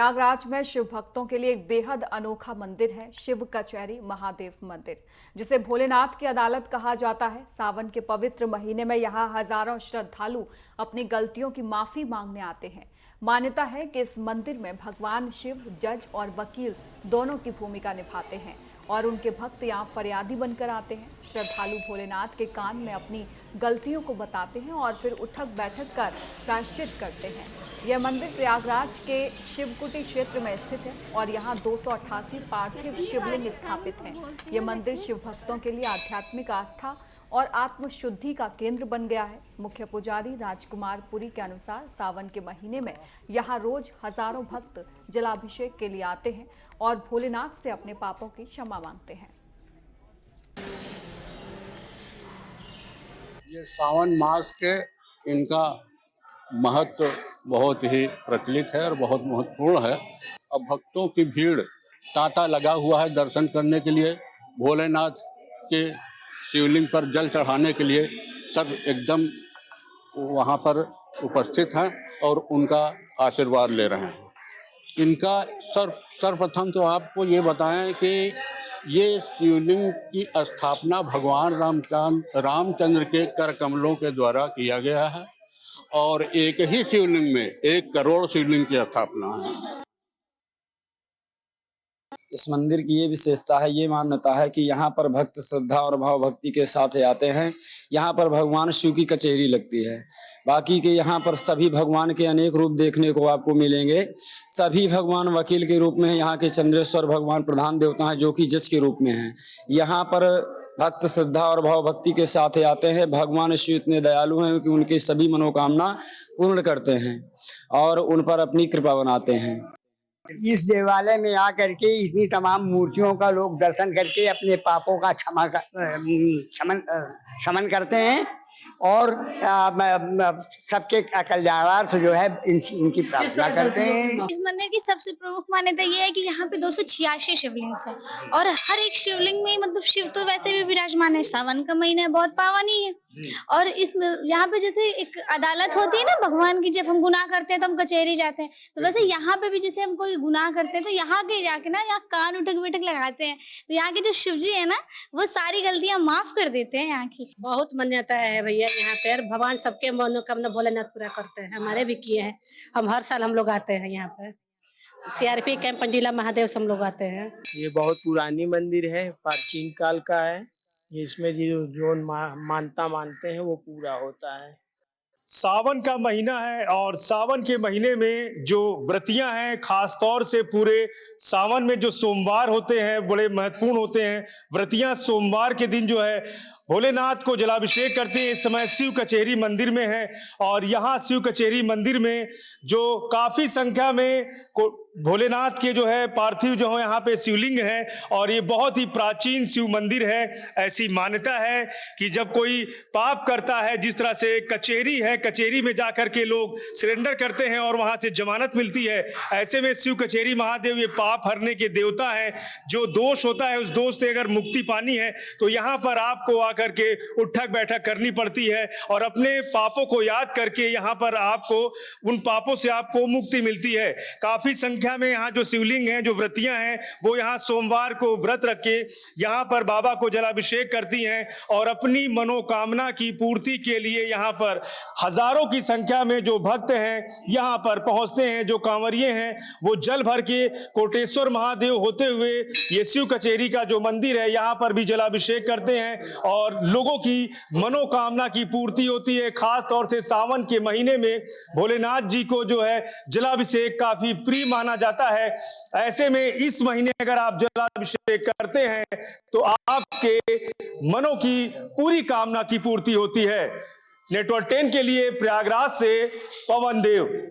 प्रयागराज में शिव भक्तों के लिए एक बेहद अनोखा मंदिर है शिव कचहरी महादेव मंदिर, जिसे भोलेनाथ की अदालत कहा जाता है। सावन के पवित्र महीने में यहाँ हजारों श्रद्धालु अपनी गलतियों की माफी मांगने आते हैं। मान्यता है कि इस मंदिर में भगवान शिव जज और वकील दोनों की भूमिका निभाते हैं और उनके भक्त यहाँ फरियादी बनकर आते हैं। श्रद्धालु भोलेनाथ के कान में अपनी गलतियों को बताते हैं और फिर उठक बैठक कर प्रायश्चित करते हैं। यह मंदिर प्रयागराज के शिवकुटी क्षेत्र में स्थित है और यहाँ 288 पार्थिव शिवलिंग स्थापित हैं। यह मंदिर शिव भक्तों के लिए आध्यात्मिक आस्था और आत्मशुद्धि का केंद्र बन गया है। मुख्य पुजारी राजकुमार पुरी के अनुसार सावन के महीने में यहाँ रोज हजारों भक्त जलाभिषेक के लिए आते हैं और भोलेनाथ से अपने पापों की क्षमा मांगते हैं। ये सावन मास के इनका महत्व बहुत ही प्रचलित है और बहुत महत्वपूर्ण है। अब भक्तों की भीड़ तांता लगा हुआ है दर्शन करने के लिए, भोलेनाथ के शिवलिंग पर जल चढ़ाने के लिए सब एकदम वहाँ पर उपस्थित हैं और उनका आशीर्वाद ले रहे हैं। इनका सर्वप्रथम तो आपको ये बताएं कि ये शिवलिंग की स्थापना भगवान रामचंद्र के कर कमलों के द्वारा किया गया है और एक ही शिवलिंग में 1 करोड़ शिवलिंग की स्थापना है। इस मंदिर की ये विशेषता है, ये मान्यता है कि यहाँ पर भक्त श्रद्धा और भाव भक्ति के साथ आते हैं। यहाँ पर भगवान शिव की कचहरी लगती है। बाकी के यहाँ पर सभी भगवान के अनेक रूप देखने को आपको मिलेंगे। सभी भगवान वकील के रूप में, यहाँ के चंद्रेश्वर भगवान प्रधान देवता हैं जो कि जज के रूप में हैं। यहाँ पर भक्त श्रद्धा और भाव भक्ति के साथ आते हैं। भगवान शिव इतने दयालु हैं कि उनकी सभी मनोकामना पूर्ण करते हैं और उन पर अपनी कृपा बनाते हैं। इस देवालय में आकर के इतनी तमाम मूर्तियों का लोग दर्शन करके अपने पापों का शमन करते हैं और सबके कल्याणार्थ जो है इनकी प्रार्थना करते हैं। इस मंदिर की सबसे प्रमुख मान्यता ये है कि यहाँ पे 286 शिवलिंग है और हर एक शिवलिंग में मतलब शिव तो वैसे भी विराजमान है। सावन का महीना है, बहुत पावन ही है और इस यहाँ पे जैसे एक अदालत होती है ना भगवान की, जब हम गुनाह करते हैं तो हम कचहरी जाते हैं, तो वैसे यहाँ पे भी जैसे हम कोई गुनाह करते हैं तो यहाँ के जाके ना यहाँ कान उठक बैठक लगाते हैं, तो यहाँ के जो शिव जी है ना वो सारी गलतियां माफ कर देते हैं। यहाँ की बहुत मान्यता है भैया, यहाँ पर भगवान सबके मनोकामना भोलेनाथ पूरा करते हैं। हमारे भी किए हैं, हम हर साल हम लोग आते हैं यहाँ पर। CRP कैंप पंडीला महादेव से हम लोग आते हैं। ये बहुत पुरानी मंदिर है, प्राचीन काल का है। इसमें जो मानता मानते हैं वो पूरा होता है। सावन का महीना है और सावन के महीने में जो व्रतियां हैं, खास तौर से पूरे सावन में जो सोमवार होते हैं बड़े महत्वपूर्ण होते हैं। व्रतियां सोमवार के दिन जो है भोलेनाथ को जलाभिषेक करते हैं। इस समय शिव कचहरी मंदिर में है और यहाँ शिव कचहरी मंदिर में जो काफी संख्या में भोलेनाथ के जो है पार्थिव जो है यहाँ पे शिवलिंग है और ये बहुत ही प्राचीन शिव मंदिर है। ऐसी मान्यता है कि जब कोई पाप करता है, जिस तरह से कचहरी है, कचहरी में जाकर के लोग सरेंडर करते हैं और वहां से जमानत मिलती है, ऐसे में शिव कचहरी महादेव ये पाप हरने के देवता है। जो दोष होता है उस दोष से अगर मुक्ति पानी है तो यहाँ पर आपको आकर के उठक बैठक करनी पड़ती है और अपने पापों को याद करके यहाँ पर आपको उन पापों से आपको मुक्ति मिलती है। काफी संख्या में यहाँ जो शिवलिंग हैं, जो व्रतियां हैं, वो यहाँ सोमवार को व्रत रख के यहाँ पर बाबा को जलाभिषेक करती हैं और अपनी मनोकामना की पूर्ति के लिए यहाँ पर हजारों की संख्या में जो भक्त हैं यहाँ पर पहुंचते हैं। जो कांवरिये हैं वो जल भर के कोटेश्वर महादेव होते हुए ये शिव कचहरी का जो मंदिर है यहाँ पर भी जलाभिषेक करते हैं और लोगों की मनोकामना की पूर्ति होती है। खास तौर से सावन के महीने में भोलेनाथ जी को जो है जलाभिषेक काफी प्रिय माना जाता है। ऐसे में इस महीने अगर आप जलाभिषेक करते हैं तो आपके मनों की पूरी कामना की पूर्ति होती है। नेटवर्क 10 के लिए प्रयागराज से पवन देव।